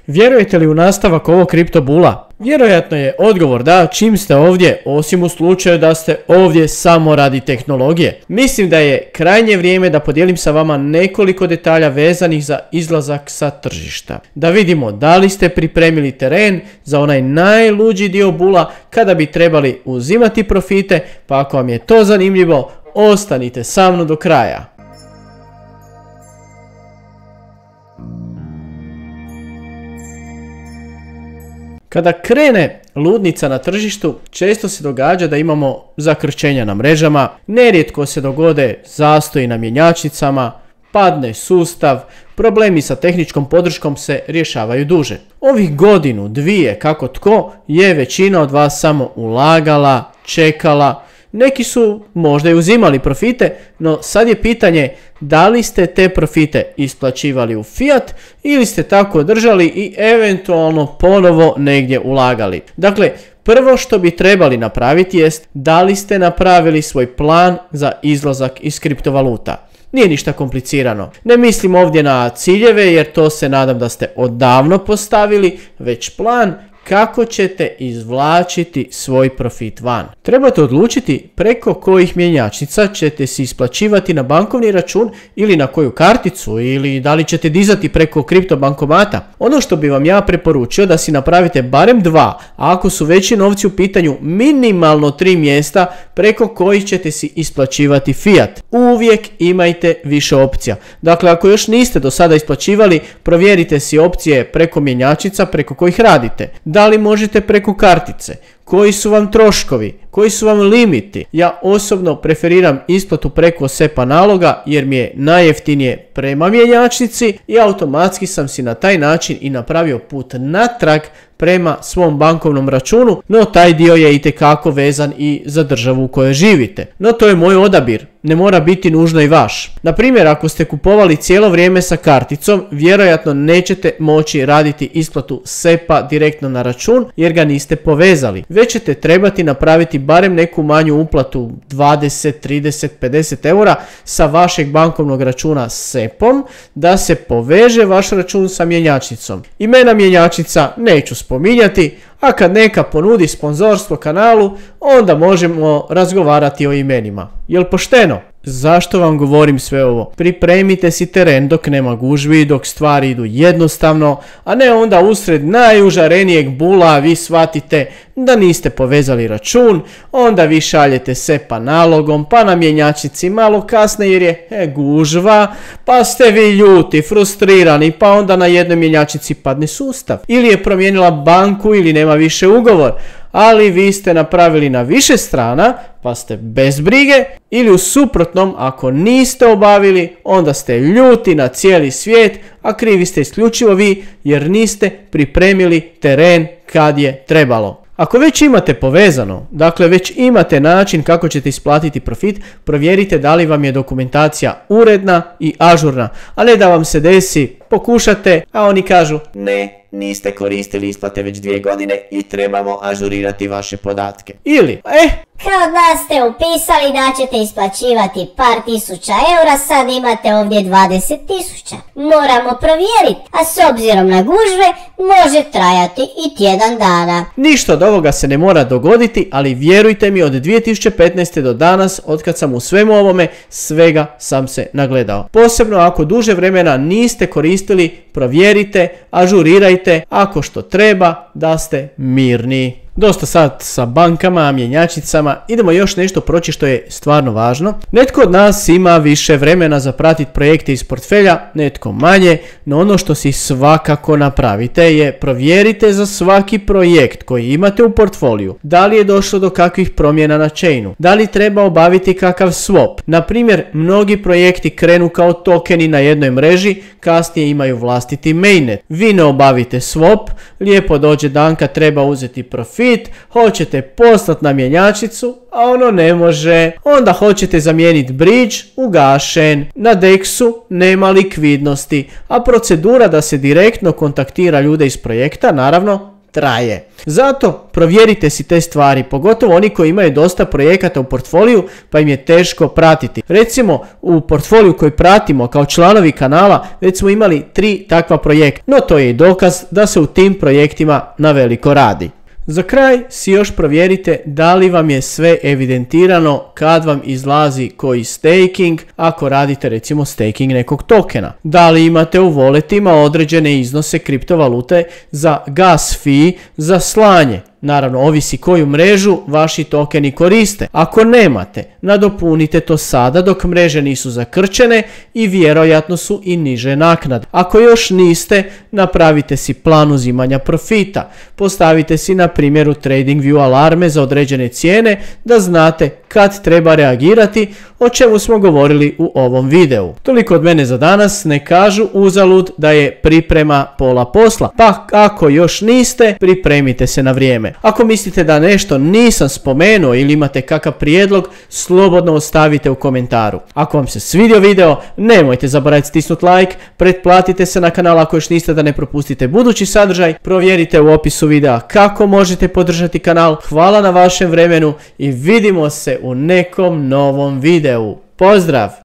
Vjerujete li u nastavak ovog kripto bula? Vjerojatno je odgovor da čim ste ovdje, osim u slučaju da ste ovdje samo radi tehnologije. Mislim da je krajnje vrijeme da podijelim sa vama nekoliko detalja vezanih za izlazak sa tržišta. Da vidimo da li ste pripremili teren za onaj najluđi dio bula kada bi trebali uzimati profite, pa ako vam je to zanimljivo, ostanite sa mnom do kraja. Kada krene ludnica na tržištu, često se događa da imamo zakrčenja na mrežama, nerijetko se dogode zastoji na mjenjačnicama, padne sustav, problemi sa tehničkom podrškom se rješavaju duže. Ovih godinu, dvije, kako tko, je većina od vas samo ulagala, čekala, neki su možda i uzimali profite, no sad je pitanje da li ste te profite isplaćivali u fiat ili ste tako držali i eventualno ponovo negdje ulagali. Dakle, prvo što bi trebali napraviti jest da li ste napravili svoj plan za izlazak iz kriptovaluta. Nije ništa komplicirano. Ne mislim ovdje na ciljeve jer to se nadam da ste odavno postavili, već plan kako ćete izvlačiti svoj profit van. Trebate odlučiti preko kojih mjenjačnica ćete si isplaćivati na bankovni račun ili na koju karticu ili da li ćete dizati preko kripto bankomata. Ono što bi vam ja preporučio da si napravite barem 2, a ako su veći novci u pitanju minimalno 3 mjesta preko kojih ćete si isplaćivati fiat. Uvijek imajte više opcija. Dakle, ako još niste do sada isplaćivali, provjerite si opcije preko mjenjačnica preko kojih radite. Da li možete preko kartice? Koji su vam troškovi? Koji su vam limiti? Ja osobno preferiram isplatu preko SEPA naloga jer mi je najjeftinije prema mjenjačnici i automatski sam si na taj način i napravio put natrag prema svom bankovnom računu, no taj dio je itekako vezan i za državu u kojoj živite. No to je moj odabir, ne mora biti nužno i vaš. Na primjer, ako ste kupovali cijelo vrijeme sa karticom, vjerojatno nećete moći raditi isplatu SEPA direktno na račun jer ga niste povezali. Već ćete trebati napraviti barem neku manju uplatu 20, 30, 50 eura sa vašeg bankovnog računa s SEPom da se poveže vaš račun sa mjenjačnicom. Imena mjenjačnica neću spominjati, a kad neka ponudi sponzorstvo kanalu, onda možemo razgovarati o imenima. Jel pošteno? Zašto vam govorim sve ovo? Pripremite si teren dok nema gužvi, dok stvari idu jednostavno, a ne onda usred najužarenijeg bula vi shvatite da niste povezali račun, onda vi šaljete SEPA nalogom, pa na mjenjačnici malo kasne jer je gužva, pa ste vi ljuti, frustrirani, pa onda na jednoj mjenjačnici padne sustav. Ili je promijenila banku ili nema više ugovor, ali vi ste napravili na više strana, pa ste bez brige, ili u suprotnom, ako niste obavili, onda ste ljuti na cijeli svijet, a krivi ste isključivo vi jer niste pripremili teren kad je trebalo. Ako već imate povezano, dakle već imate način kako ćete isplatiti profit, provjerite da li vam je dokumentacija uredna i ažurna, a ne da vam se desi, pokušate, a oni kažu ne, niste koristili isplate već 2 godine i trebamo ažurirati vaše podatke. Ili, kod nas ste upisali da ćete isplaćivati par tisuća eura, sad imate ovdje 20.000. Moramo provjeriti, a s obzirom na gužve može trajati i tjedan dana. Ništa od ovoga se ne mora dogoditi, ali vjerujte mi od 2015. do danas, otkad sam u svemu ovome, svega sam se nagledao. Posebno ako duže vremena niste koristili, provjerite, ažurirajte, ako što treba da ste mirni. Dosta sad sa bankama, mjenjačnicama, idemo još nešto proći što je stvarno važno. Netko od nas ima više vremena za pratiti projekte iz portfelja, netko manje, no ono što si svakako napravite je provjerite za svaki projekt koji imate u portfoliju. Da li je došlo do kakvih promjena na chainu, da li treba obaviti kakav swap. Na primjer, mnogi projekti krenu kao tokeni na jednoj mreži, kasnije imaju vlastiti mainnet. Vi ne obavite swap, lijepo dođe dan kad treba uzeti profit, hoćete poslati na mjenjačnicu, a ono ne može. Onda hoćete zamijeniti bridge, ugašen. Na DEX-u nema likvidnosti, a procedura da se direktno kontaktira ljude iz projekta, naravno, traje. Zato provjerite si te stvari, pogotovo oni koji imaju dosta projekata u portfoliju pa im je teško pratiti. Recimo u portfoliju koji pratimo kao članovi kanala već smo imali 3 takva projekta, no to je i dokaz da se u tim projektima na veliko radi. Za kraj si još provjerite da li vam je sve evidentirano kad vam izlazi koji staking, ako radite recimo staking nekog tokena. Da li imate u walletima određene iznose kriptovalute za gas fee, za slanje. Naravno, ovisi koju mrežu vaši tokeni koriste. Ako nemate, nadopunite to sada dok mreže nisu zakrčene i vjerojatno su i niže naknade. Ako još niste, napravite si plan uzimanja profita. Postavite si na primjer u TradingView alarme za određene cijene da znate kad treba reagirati, o čemu smo govorili u ovom videu. Toliko od mene za danas, ne kažu uzalud da je priprema pola posla, pa ako još niste, pripremite se na vrijeme. Ako mislite da nešto nisam spomenuo ili imate kakav prijedlog, slobodno ostavite u komentaru. Ako vam se svidio video, nemojte zaboraviti stisnuti like, pretplatite se na kanal ako još niste da ne propustite budući sadržaj, provjerite u opisu videa kako možete podržati kanal. Hvala na vašem vremenu i vidimo se u nekom novom videu. Pozdrav!